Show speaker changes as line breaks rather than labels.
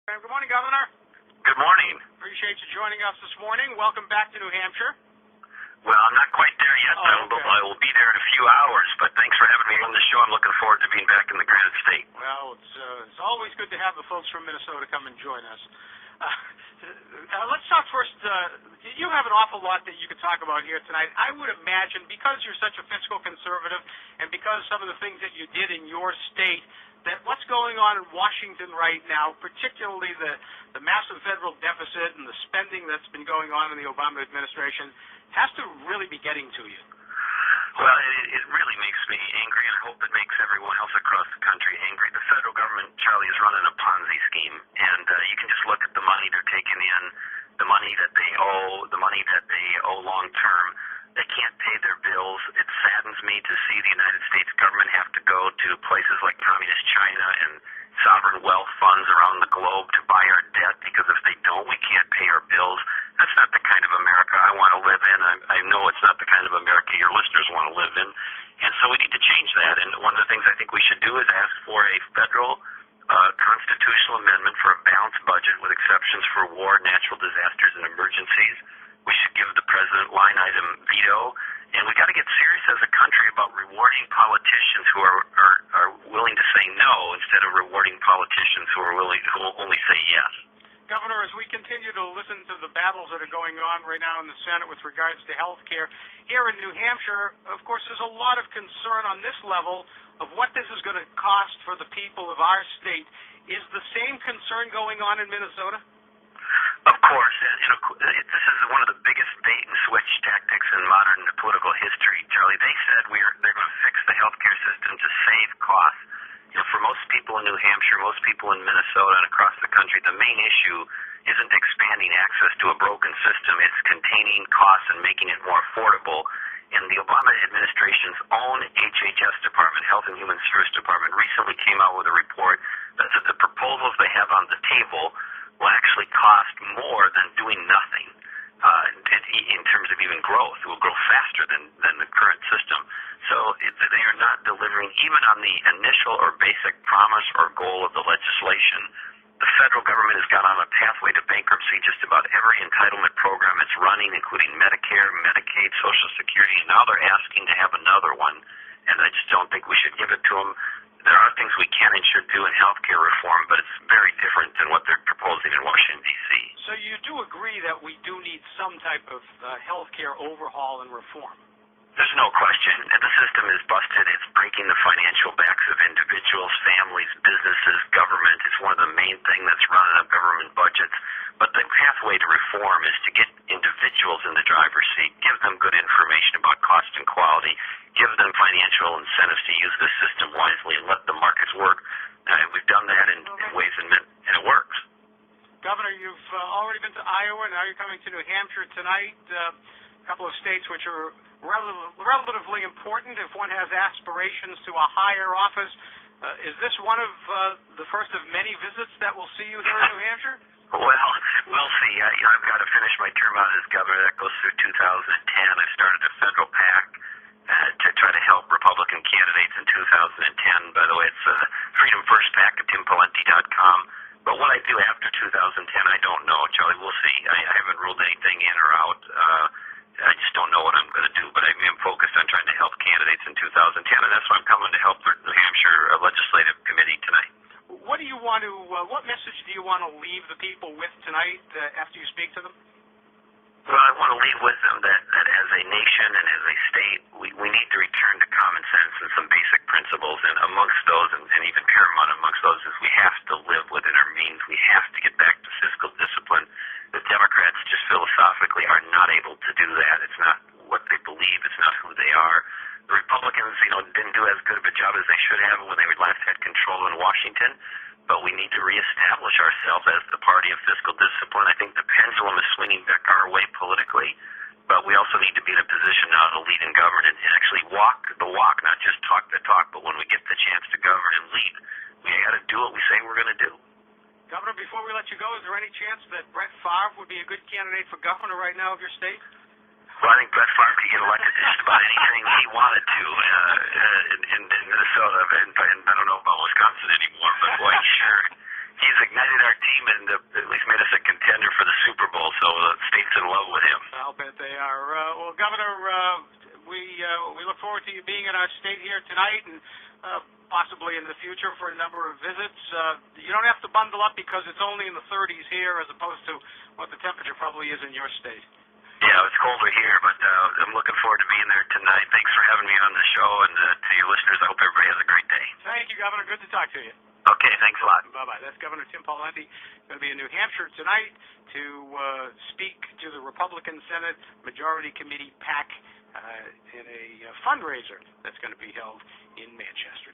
Good morning, Governor.
Good morning.
Appreciate you joining us this morning. Welcome back to New Hampshire.
Well, I'm not quite there yet.
Okay.
I will be there in a few hours, but thanks for having me on the show. I'm looking forward to being back in the Granite State.
Well, it's always good to have the folks from Minnesota come and join us. Let's talk first. You have an awful lot that you could talk about here tonight. I would imagine because you're such a fiscal conservative and because some of the things that you did in your state, that what's going on in Washington right now, particularly the massive federal deficit and the spending that's been going on in the Obama administration, has to really be getting to you.
Well, it really makes me angry, and I hope it makes everyone else across the country angry. The federal government, Charlie, is running a Ponzi scheme, and you can just look at the money they're taking in, the money that they owe long term. They can't pay their bills. It saddens me to see the United States government have to go to places like communist China and sovereign wealth funds around the globe to buy our debt, because if they don't, we can't pay our bills. That's not the kind of America I want to live in. I know it's not the kind of America your listeners want to live in. And so we need to change that. And one of the things I think we should do is ask for a federal constitutional amendment for a balanced budget with exceptions for war, natural disasters, and emergencies. We should give the president line item veto. And we got to get serious as a country about rewarding politicians who are willing to say no instead of rewarding politicians who will only say yes.
Governor, as we continue to listen to the battles that are going on right now in the Senate with regards to health care, here in New Hampshire, of course, there's a lot of concern on this level of what this is going to cost for the people of our state. Is the same concern going on in Minnesota?
Of course, and this is one of the biggest bait and switch tactics in modern political history, Charlie. They said they're going to fix the healthcare system to save costs. You know, for most people in New Hampshire, most people in Minnesota and across the country, the main issue isn't expanding access to a broken system. It's containing costs and making it more affordable. And the Obama administration's own HHS department, Health and Human Service Department, recently came out with a report that said the proposals they have on the table will actually cost more than doing nothing in terms of even growth. It will grow faster than the current system. So they are not delivering even on the initial or basic promise or goal of the legislation. The federal government has got on a pathway to bankruptcy just about every entitlement program it's running, including Medicare, Medicaid, Social Security, and now they're asking to have another one, and I just don't think we should give it to them. There are things we can and should do in healthcare reform, but it's very different than what they're proposing in Washington, D.C.
So you do agree that we do need some type of healthcare overhaul and reform?
There's no question that the system is busted. It's breaking the financial backs of individuals, families, businesses, government. It's one of the main things that's running up government budgets. But the pathway to reform is to get individuals in the driver's seat, give them good information about cost and quality, give them financial incentives to use this system wisely, and let the markets work. We've done that in ways, and it works.
Governor, you've already been to Iowa. Now you're coming to New Hampshire tonight. A couple of states which are relatively important if one has aspirations to a higher office. Is this one of the first of many visits that we'll see you here in New Hampshire?
Well, we'll see. I've got to finish my term out as governor. That goes through 2010. I started a federal PAC to try to help Republican candidates in 2010. By the way, it's Freedom First PAC at Pawlenty.com. But what I do after 2010, I don't know, Charlie. We'll see. I haven't ruled anything in or out. I just don't know what I'm going to do, but I am focused on trying to help candidates in 2010, and that's why I'm coming to help the New Hampshire Legislative Committee tonight.
What message do you want to leave the people with tonight after you speak to them?
Well, I want to leave with them that as a nation and as a state, we need to return to common sense and some basic principles, and amongst those, and even paramount amongst those, is we have to live within our means. We have to get back to fiscal discipline. The Democrats just philosophically are not able to do that. It's not what they believe. It's not who they are. The Republicans, didn't do as good of a job as they should have when they last had control in Washington, but we need to reestablish ourselves as the party of fiscal discipline. I think the pendulum is swinging back our way politically, but we also need to be in a position now to lead in government and actually walk the walk, not just talk the talk, but when we get the chance to govern and lead, we got to do what we say we're going to do.
Governor, before we let you go, is there any chance that Brett Favre would be a good candidate for governor right now of your state?
Well, I think Brett Favre could get elected just about anything he wanted to in Minnesota, and I don't know about Wisconsin anymore, but boy, he's ignited our team and at least made us a contender for the Super Bowl. So the state's in love with him.
I'll bet they are. Well, Governor, we look forward to you being in our state here tonight and possibly in the future for a number of visits. You don't have to bundle up because it's only in the 30s here as opposed to what the temperature probably is in your state.
Yeah, it's colder here, but I'm looking forward to being there tonight. Thanks for having me on the show, and to your listeners, I hope everybody has a great day.
Thank you, Governor. Good to talk to you.
Okay, thanks a lot.
Bye-bye. That's Governor Tim Pawlenty. Going to be in New Hampshire tonight to speak to the Republican Senate Majority Committee PAC in a fundraiser that's going to be held in Manchester.